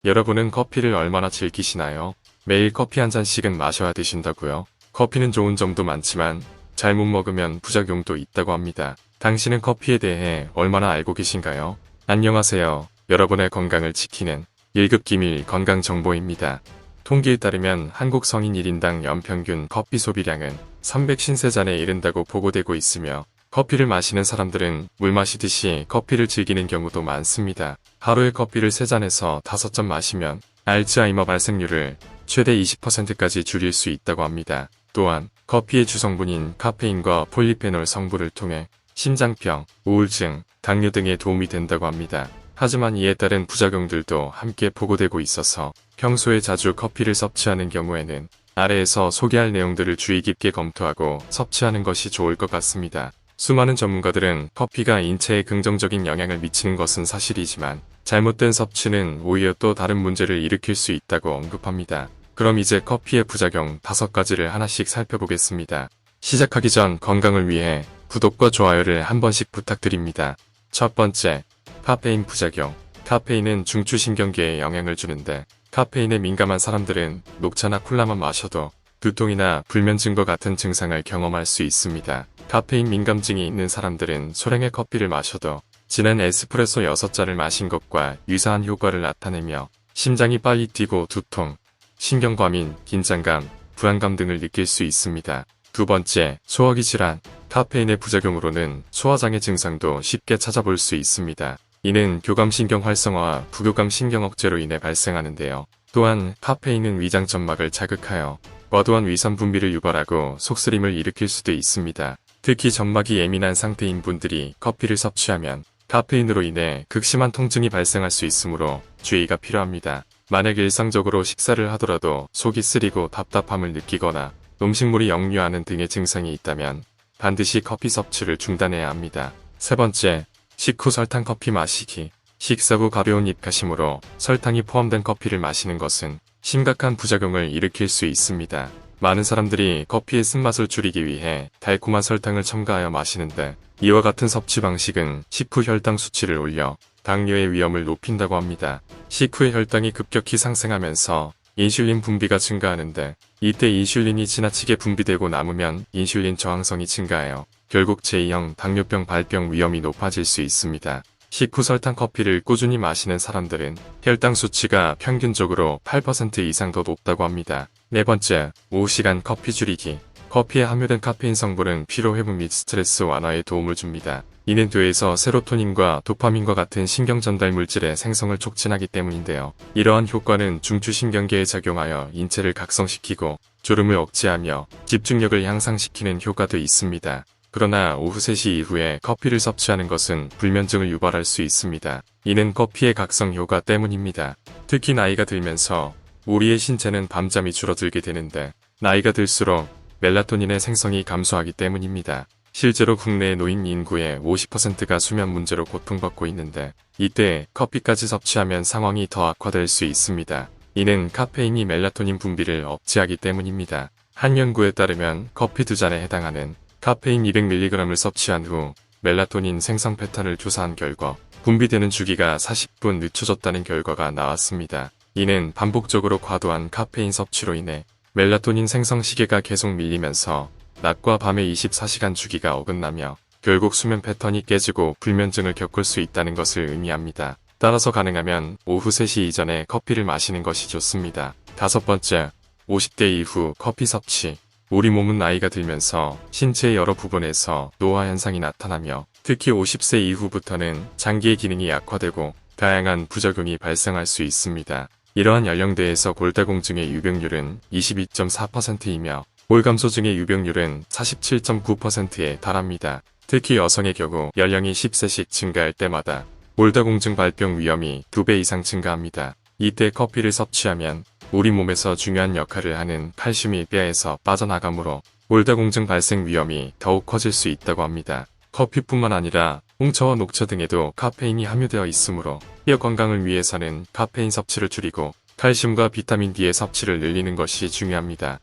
여러분은 커피를 얼마나 즐기시나요? 매일 커피 한 잔씩은 마셔야 드신다고요? 커피는 좋은 점도 많지만 잘못 먹으면 부작용도 있다고 합니다. 당신은 커피에 대해 얼마나 알고 계신가요? 안녕하세요. 여러분의 건강을 지키는 1급 기밀 건강정보입니다. 통계에 따르면 한국 성인 1인당 연평균 커피 소비량은 350잔에 이른다고 보고되고 있으며 커피를 마시는 사람들은 물 마시듯이 커피를 즐기는 경우도 많습니다. 하루에 커피를 3잔에서 5잔 마시면 알츠하이머 발생률을 최대 20%까지 줄일 수 있다고 합니다. 또한 커피의 주성분인 카페인과 폴리페놀 성분을 통해 심장병, 우울증, 당뇨 등에 도움이 된다고 합니다. 하지만 이에 따른 부작용들도 함께 보고되고 있어서 평소에 자주 커피를 섭취하는 경우에는 아래에서 소개할 내용들을 주의 깊게 검토하고 섭취하는 것이 좋을 것 같습니다. 수많은 전문가들은 커피가 인체에 긍정적인 영향을 미치는 것은 사실이지만 잘못된 섭취는 오히려 또 다른 문제를 일으킬 수 있다고 언급합니다. 그럼 이제 커피의 부작용 5가지를 하나씩 살펴보겠습니다. 시작하기 전 건강을 위해 구독과 좋아요를 한 번씩 부탁드립니다. 첫 번째, 카페인 부작용. 카페인은 중추신경계에 영향을 주는데 카페인에 민감한 사람들은 녹차나 콜라만 마셔도 두통이나 불면증과 같은 증상을 경험할 수 있습니다. 카페인 민감증이 있는 사람들은 소량의 커피를 마셔도 진한 에스프레소 6잔을 마신 것과 유사한 효과를 나타내며 심장이 빨리 뛰고 두통, 신경과민, 긴장감, 불안감 등을 느낄 수 있습니다. 두 번째, 소화기 질환. 카페인의 부작용으로는 소화장애 증상도 쉽게 찾아볼 수 있습니다. 이는 교감신경 활성화와 부교감신경 억제로 인해 발생하는데요. 또한 카페인은 위장 점막을 자극하여 과도한 위산 분비를 유발하고 속쓰림을 일으킬 수도 있습니다. 특히 점막이 예민한 상태인 분들이 커피를 섭취하면 카페인으로 인해 극심한 통증이 발생할 수 있으므로 주의가 필요합니다. 만약 일상적으로 식사를 하더라도 속이 쓰리고 답답함을 느끼거나 음식물이 역류하는 등의 증상이 있다면 반드시 커피 섭취를 중단해야 합니다. 세 번째, 식후 설탕 커피 마시기. 식사 후 가벼운 입가심으로 설탕이 포함된 커피를 마시는 것은 심각한 부작용을 일으킬 수 있습니다. 많은 사람들이 커피의 쓴맛을 줄이기 위해 달콤한 설탕을 첨가하여 마시는데 이와 같은 섭취 방식은 식후 혈당 수치를 올려 당뇨의 위험을 높인다고 합니다. 식후의 혈당이 급격히 상승하면서 인슐린 분비가 증가하는데 이때 인슐린이 지나치게 분비되고 남으면 인슐린 저항성이 증가하여 결국 제2형 당뇨병 발병 위험이 높아질 수 있습니다. 식후 설탕 커피를 꾸준히 마시는 사람들은 혈당 수치가 평균적으로 8% 이상 더 높다고 합니다. 네 번째, 오후 시간 커피 줄이기. 커피에 함유된 카페인 성분은 피로 회복 및 스트레스 완화에 도움을 줍니다. 이는 뇌에서 세로토닌과 도파민과 같은 신경 전달 물질의 생성을 촉진하기 때문인데요. 이러한 효과는 중추신경계에 작용하여 인체를 각성시키고 졸음을 억제하며 집중력을 향상시키는 효과도 있습니다. 그러나 오후 3시 이후에 커피를 섭취하는 것은 불면증을 유발할 수 있습니다. 이는 커피의 각성 효과 때문입니다. 특히 나이가 들면서 우리의 신체는 밤잠이 줄어들게 되는데 나이가 들수록 멜라토닌의 생성이 감소하기 때문입니다. 실제로 국내 노인 인구의 50%가 수면 문제로 고통받고 있는데 이때 커피까지 섭취하면 상황이 더 악화될 수 있습니다. 이는 카페인이 멜라토닌 분비를 억제하기 때문입니다. 한 연구에 따르면 커피 2잔에 해당하는 카페인 200mg을 섭취한 후 멜라토닌 생성 패턴을 조사한 결과 분비되는 주기가 40분 늦춰졌다는 결과가 나왔습니다. 이는 반복적으로 과도한 카페인 섭취로 인해 멜라토닌 생성 시계가 계속 밀리면서 낮과 밤의 24시간 주기가 어긋나며 결국 수면 패턴이 깨지고 불면증을 겪을 수 있다는 것을 의미합니다. 따라서 가능하면 오후 3시 이전에 커피를 마시는 것이 좋습니다. 다섯 번째, 50대 이후 커피 섭취. 우리 몸은 나이가 들면서 신체의 여러 부분에서 노화 현상이 나타나며 특히 50세 이후부터는 장기의 기능이 약화되고 다양한 부작용이 발생할 수 있습니다. 이러한 연령대에서 골다공증의 유병률은 22.4%이며 골감소증의 유병률은 47.9%에 달합니다. 특히 여성의 경우 연령이 10세씩 증가할 때마다 골다공증 발병 위험이 2배 이상 증가합니다. 이때 커피를 섭취하면 우리 몸에서 중요한 역할을 하는 칼슘이 뼈에서 빠져나가므로 골다공증 발생 위험이 더욱 커질 수 있다고 합니다. 커피뿐만 아니라 홍차와 녹차 등에도 카페인이 함유되어 있으므로 뼈 건강을 위해서는 카페인 섭취를 줄이고 칼슘과 비타민 D의 섭취를 늘리는 것이 중요합니다.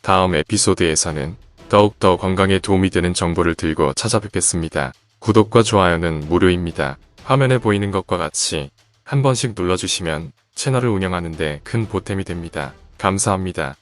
다음 에피소드에서는 더욱더 건강에 도움이 되는 정보를 들고 찾아뵙겠습니다. 구독과 좋아요는 무료입니다. 화면에 보이는 것과 같이 한 번씩 눌러주시면 채널을 운영하는데 큰 보탬이 됩니다. 감사합니다.